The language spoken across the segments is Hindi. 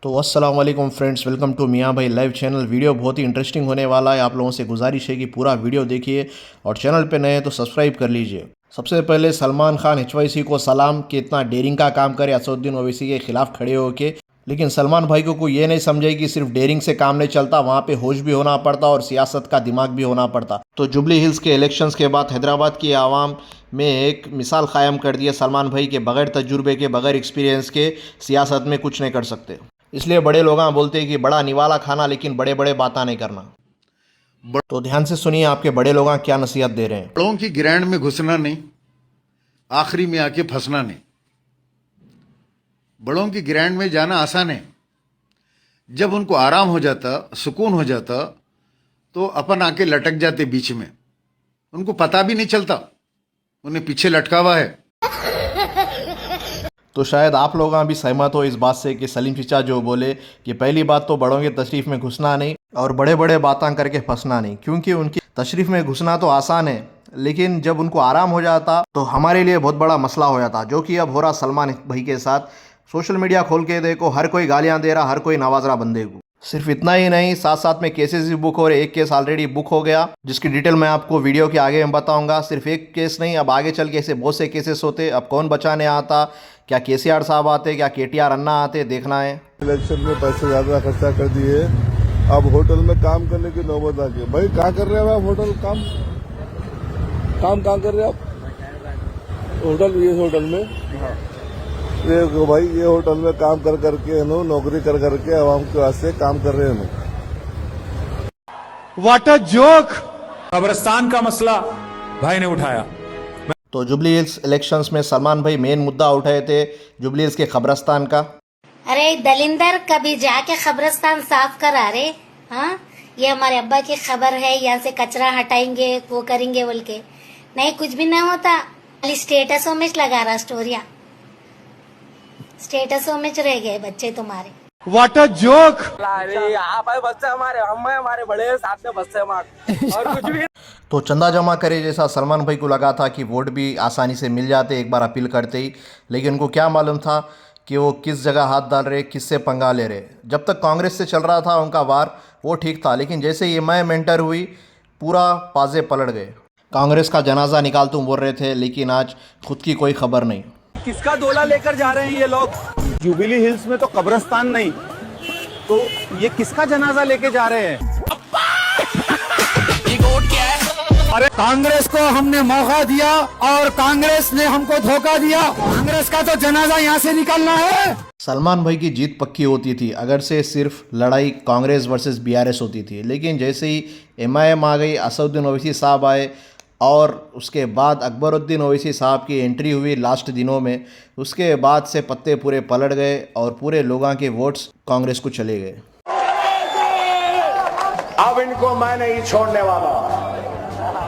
तो अस्सलाम वालेकुम फ्रेंड्स, वेलकम टू मियाँ भाई लाइव चैनल। वीडियो बहुत ही इंटरेस्टिंग होने वाला है। आप लोगों से गुजारिश है कि पूरा वीडियो देखिए और चैनल पे नए हैं तो सब्सक्राइब कर लीजिए। सबसे पहले सलमान खान HYC को सलाम कि इतना डेयरिंग का काम करे असदुद्दीन ओवैसी के खिलाफ खड़े होके। लेकिन सलमान भाई को ये नहीं समझे कि सिर्फ डेयरिंग से काम नहीं चलता, वहाँ पे होश भी होना पड़ता और सियासत का दिमाग भी होना पड़ता। तो जुबली हिल्स के इलेक्शंस के बाद हैदराबाद की आवाम में एक मिसाल कायम कर दी है सलमान भाई के बगैर तजुर्बे के, बगैर एक्सपीरियंस के सियासत में कुछ नहीं कर सकते। इसलिए बड़े लोग बोलते हैं कि बड़ा निवाला खाना लेकिन बड़े बड़े बातें नहीं करना। तो ध्यान से सुनिए आपके बड़े लोग क्या नसीहत दे रहे हैं। बड़ों की ग्रैंड में घुसना नहीं, आखिरी में आके फंसना नहीं। बड़ों की ग्रैंड में जाना आसान है, जब उनको आराम हो जाता, सुकून हो जाता, तो अपन आके लटक जाते बीच में, उनको पता भी नहीं चलता उन्हें पीछे लटका हुआ है। तो शायद आप लोग भी सहमत हो इस बात से कि सलीम चचा जो बोले कि पहली बात तो बड़ों की तशरीफ में घुसना नहीं और बड़े बड़े बातें करके फंसना नहीं, क्योंकि उनकी तशरीफ में घुसना तो आसान है, लेकिन जब उनको आराम हो जाता तो हमारे लिए बहुत बड़ा मसला हो जाता, जो कि अब हो रहा सलमान भाई के साथ। सोशल मीडिया खोल के देखो, हर कोई गालियां दे रहा, हर कोई नवाज रहा बंदे को। सिर्फ इतना ही नहीं, साथ साथ में केसेस भी बुक हो रहे। एक केस ऑलरेडी बुक हो गया, जिसकी डिटेल मैं आपको वीडियो के आगे में बताऊंगा। सिर्फ एक केस नहीं, अब आगे चल के ऐसे बहुत से केसेस होते। अब कौन बचाने आता, क्या KCR साहब आते, क्या KTR अन्ना आते, देखना है। इलेक्शन में पैसे ज्यादा खर्चा कर दिए, अब होटल में काम करने की नौबत आ गई। भाई क्या कर रहे हैं आप? होटल काम कहाँ कर रहे हैं आप? होटल, ये होटल में ये भाई, ये होटल में काम कर करके नौकरी कर करके आवाम के वास्ते काम कर रहे हैं। What a joke. कब्रिस्तान का मसला भाई ने उठाया। तो जुबली हिल्स इलेक्शंस में सलमान भाई मेन मुद्दा उठाए थे जुबली हिल्स के कब्रिस्तान का। अरे दलिंदर, कभी जाके कब्रिस्तान साफ करा रे। हाँ, ये हमारे अब्बा की खबर है, यहाँ से कचरा हटाएंगे, वो करेंगे बोल के। नहीं, कुछ भी नहीं होता, खाली स्टेटसों में लगा रहा स्टोरिया, स्टेटसों में रह गए बच्चे तुम्हारे। What a joke. यहाँ पर बच्चे हमारे बड़े साथ में बच्चे हमारे और कुछ भी। तो चंदा जमा करे जैसा सलमान भाई को लगा था कि वोट भी आसानी से मिल जाते एक बार अपील करते ही, लेकिन उनको क्या मालूम था कि वो किस जगह हाथ डाल रहे, किससे पंगा ले रहे। जब तक कांग्रेस से चल रहा था उनका वार, वो ठीक था, लेकिन जैसे ही MIM एंटर हुई, पूरा पाजे पलट गए। कांग्रेस का जनाजा निकाल तुम बोल रहे थे, लेकिन आज खुद की कोई खबर नहीं। किसका दोला लेकर जा रहे हैं ये लोग? जुबिली हिल्स में तो कब्रिस्तान नहीं, तो ये किसका जनाजा लेके जा रहे हैं? अरे कांग्रेस को हमने मौका दिया और कांग्रेस ने हमको धोखा दिया। कांग्रेस का तो जनाजा यहाँ से निकलना है। सलमान भाई की जीत पक्की होती थी अगर से सिर्फ लड़ाई कांग्रेस वर्सेस BRS होती थी, लेकिन जैसे ही MIM आ गई, असदुद्दीन ओवैसी साहब आए और उसके बाद अकबरुद्दीन ओवैसी साहब की एंट्री हुई लास्ट दिनों में, उसके बाद से पत्ते पूरे पलट गए और पूरे लोगों के वोट्स कांग्रेस को चले गए। अब इनको मैं नहीं छोड़ने वाला,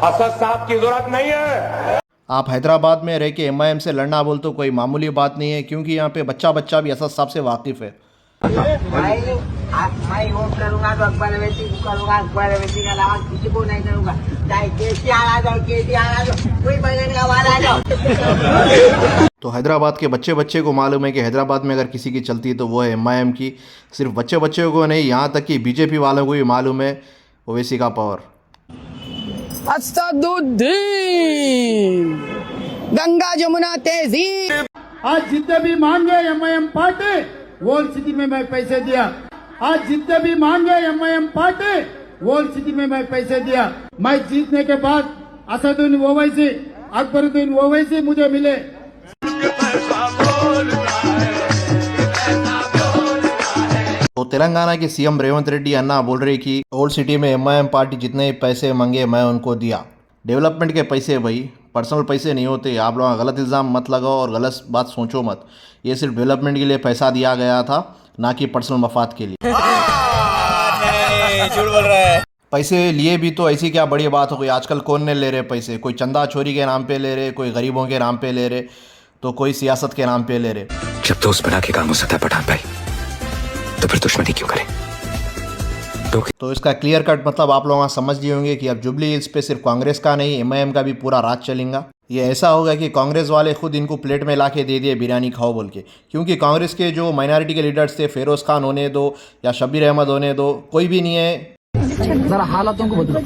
असद साहब की जरूरत नहीं है। आप हैदराबाद में रह के MIM से लड़ना बोल तो कोई मामूली बात नहीं है, क्योंकि यहाँ पे बच्चा भी असद साहब से वाकिफ है। मैं वोट करूंगा तो अकबर अवैसी को करूंगा, अकबर अवैसी के अलावा किसी को नहीं करूंगा। चाहे KCR आ जाओ, KTR आ जाओ, कोई बगैर का वाला आ जाओ। तो हैदराबाद के बच्चे को मालूम है कि हैदराबाद में अगर किसी की चलती है तो वो है MIM की। सिर्फ बच्चे को नहीं, यहाँ तक कि BJP वालों को भी मालूम है ओवैसी का पावर। असदुद्दीन, गंगा जमुना तहजीब। आज जितने भी मांगे MIM पार्टी, वर्ल्ड सिटी में मैं पैसे दिया। आज जितने भी मांगे MIM पार्टी, वर्ल्ड सिटी में मैं पैसे दिया। मैं जीतने के बाद असदुद्दीन ओवैसी, अकबरुद्दीन ओवैसी मुझे मिले। तो तेलंगाना के CM रेवंत रेड्डी अन्ना बोल रहे कि ओल्ड सिटी में MIM पार्टी जितने पैसे मांगे मैं उनको दिया। डेवलपमेंट के पैसे भाई, पर्सनल पैसे नहीं होते। आप लोग गलत इल्ज़ाम मत लगाओ और गलत बात सोचो मत। ये सिर्फ डेवलपमेंट के लिए पैसा दिया गया था, ना कि पर्सनल मफाद के लिए। झूठ बोल रहा है। पैसे लिए भी तो ऐसी क्या बड़ी बात हो गई। आजकल कौन ने ले रहे पैसे? कोई चंदा चोरी के नाम पे ले रहे, कोई गरीबों के नाम पे ले रहे, तो कोई सियासत के नाम पे ले रहे। जब दोस्त बना के काम हो सकता है पठान भाई, तो फिर दुश्मनी क्यों करें? तो इसका क्लियर कट मतलब आप लोग समझ लिए होंगे कि अब जुबली हिल्स पे सिर्फ कांग्रेस का नहीं एमआईएम का भी पूरा राज चलेगा। ये ऐसा होगा कि कांग्रेस वाले खुद इनको प्लेट में ला के दे दिए बिरयानी खाओ बोल के, क्योंकि कांग्रेस के जो माइनॉरिटी के लीडर्स थे, फेरोज खान होने दो या शब्बीर अहमद होने दो, कोई भी नहीं है। जरा हालातों को बदलो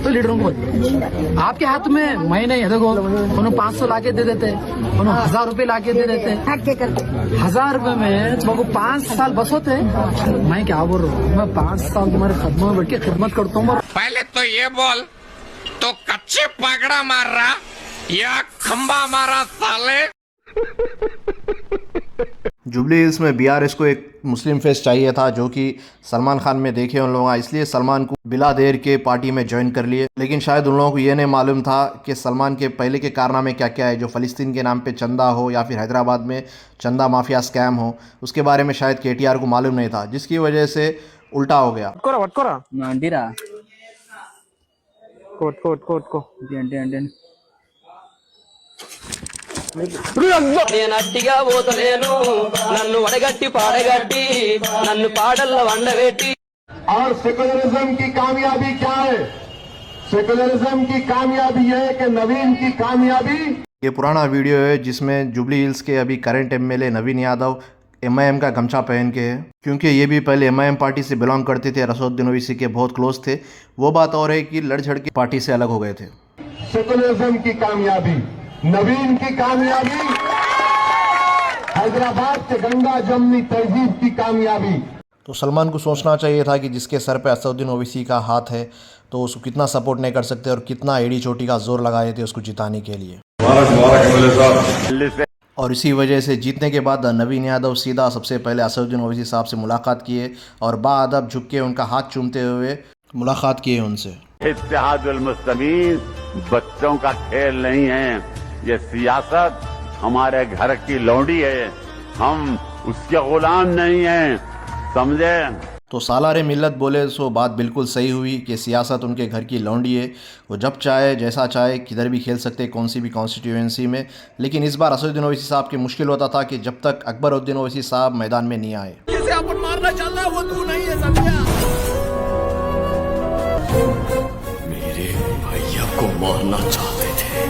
तो लीडरों को बदलो। आपके हाथ में मैं नहीं है, देखो उन्होंने 500 लाके दे देते, उन्होंने 1000 रुपए लाके दे देते। 1000 रुपए में तुमको 5 साल बस होते। मैं क्या बोल रहा हूँ, मैं 5 साल तुम्हारे कदमों में बैठ के खिदमत करता हूँ। पहले तो ये बोल, तो कच्चे पगड़ा मार रहा या खंबा मारा साले? जुबली हिल्स में बीआरएस को एक मुस्लिम फेस चाहिए था जो कि सलमान खान में देखे उन लोगों, इसलिए सलमान को बिला देर के पार्टी में ज्वाइन कर लिए। लेकिन शायद उन लोगों को ये नहीं मालूम था कि सलमान के पहले के कारनामे क्या क्या है, जो फ़लस्तीन के नाम पे चंदा हो या फिर हैदराबाद में चंदा माफिया स्कैम हो, उसके बारे में शायद केटीआर को मालूम नहीं था, जिसकी वजह से उल्टा हो गया। నేనట్టిగా పోతలేను నన్ను వడగట్టి పాడగట్టి నన్ను పాడల్లో వండబెట్టి। और सेकुलरिज्म की कामयाबी क्या है? सेकुलरिज्म की कामयाबी है कि नवीन की कामयाबी। ये पुराना वीडियो है जिसमें जुबली हिल्स के अभी करंट एमएलए नवीन यादव एमआईएम का गमछा पहन के है, क्योंकि ये भी पहले एमआईएम पार्टी से बिलोंग करते थे, असदुद्दीन ओवैसी के बहुत क्लोज थे। वो बात और है कि लड़ झड़ के पार्टी से अलग हो गए थे। सेकुलरिज्म की कामयाबी, नवीन की कामयाबी, हैदराबाद के गंगा जमनी तहजीब की कामयाबी। तो सलमान को सोचना चाहिए था कि जिसके सर पे असदुद्दीन ओवैसी का हाथ है तो उसको कितना सपोर्ट नहीं कर सकते और कितना एड़ी चोटी का जोर लगाए थे उसको जिताने के लिए। और इसी वजह से जीतने के बाद नवीन यादव सीधा सबसे पहले असदुद्दीन ओवैसी साहब से मुलाकात किए और बाअदब झुक के उनका हाथ चूमते हुए मुलाकात किए उनसे। इत्तेहादुल मुस्लिमीन बच्चों का खेल नहीं है, ये सियासत हमारे घर की लौंडी है, हम उसके गुलाम नहीं हैं, समझे? तो सालारे मिल्लत बोले सो बात बिल्कुल सही हुई कि सियासत उनके घर की लौंडी है, वो जब चाहे जैसा चाहे किधर भी खेल सकते, कौन सी भी कॉन्स्टिट्यूएंसी में। लेकिन इस बार असदुद्दीन ओवैसी साहब की मुश्किल होता था कि जब तक अकबरुद्दीन ओवैसी साहब मैदान में नहीं आए। जिसे अपन मारना चल रहा है वो तू नहीं है, समझा? मेरे भैया को मारना चाहते थे।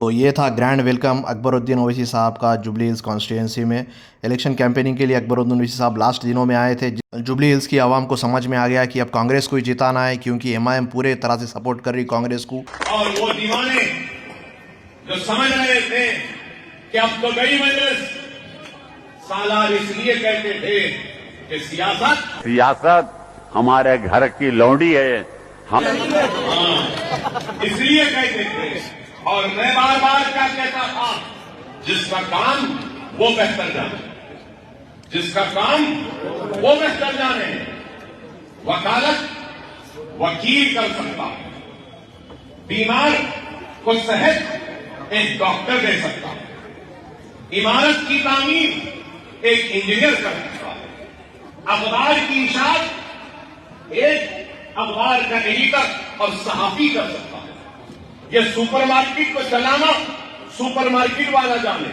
तो ये था ग्रैंड वेलकम अकबरुद्दीन ओवैसी साहब का जुबली हिल्स कॉन्स्टिट्यूंसी में। इलेक्शन कैंपेनिंग के लिए अकबरुद्दीन ओवैसी साहब लास्ट दिनों में आए थे। जुबली हिल्स की आवाम को समझ में आ गया कि अब कांग्रेस को ही जिताना है, क्योंकि एमआईएम पूरे तरह से सपोर्ट कर रही कांग्रेस को। और वो दीवाने जो समझ रहे थे कि अब तो गई मजलिस, सालार इसलिए कहते थे कि सियासत हमारे घर की लौंडी है, हम इसलिए कहते थे। और मैं बार बार क्या कहता था, जिसका काम वो बेहतर जाने, जिसका काम वो बेहतर जाने। वकालत वकील कर सकता है, बीमार को सेहत एक डॉक्टर दे सकता है, इमारत की तामीर एक इंजीनियर कर सकता है, अखबार की इशाअत एक अखबार का एडिटर और सहाफी कर सकता है। ये सुपरमार्केट को चलाना सुपरमार्केट वाला जाने,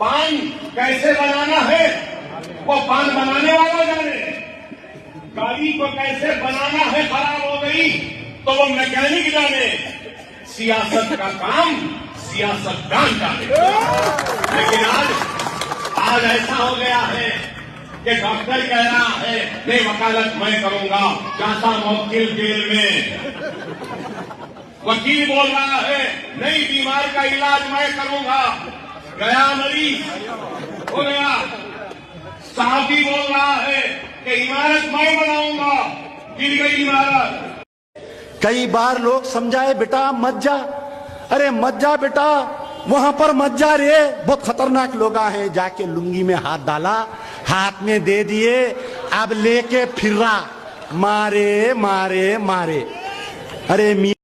पान कैसे बनाना है वो पान बनाने वाला जाने, गाड़ी को कैसे बनाना है खराब हो गई तो वो मैकेनिक जाने, सियासत का काम सियासतदान जाने। लेकिन आज ऐसा हो गया है कि डॉक्टर कह रहा है नहीं वकालत मैं करूंगा, जाता मुवक्किल जेल में। वकील बोल रहा है नहीं बीमार का इलाज मैं करूंगा, गया मरीज हो गया। साहबी बोल रहा है कि इमारत मैं बनाऊंगा, गिर गई इमारत। कई बार लोग समझाए बेटा मत जा, अरे मत जा बेटा, वहां पर मत जा रे, बहुत खतरनाक लोग हैं। जाके लुंगी में हाथ डाला, हाथ में दे दिए, अब लेके फिर रहा, मारे मारे मारे। अरे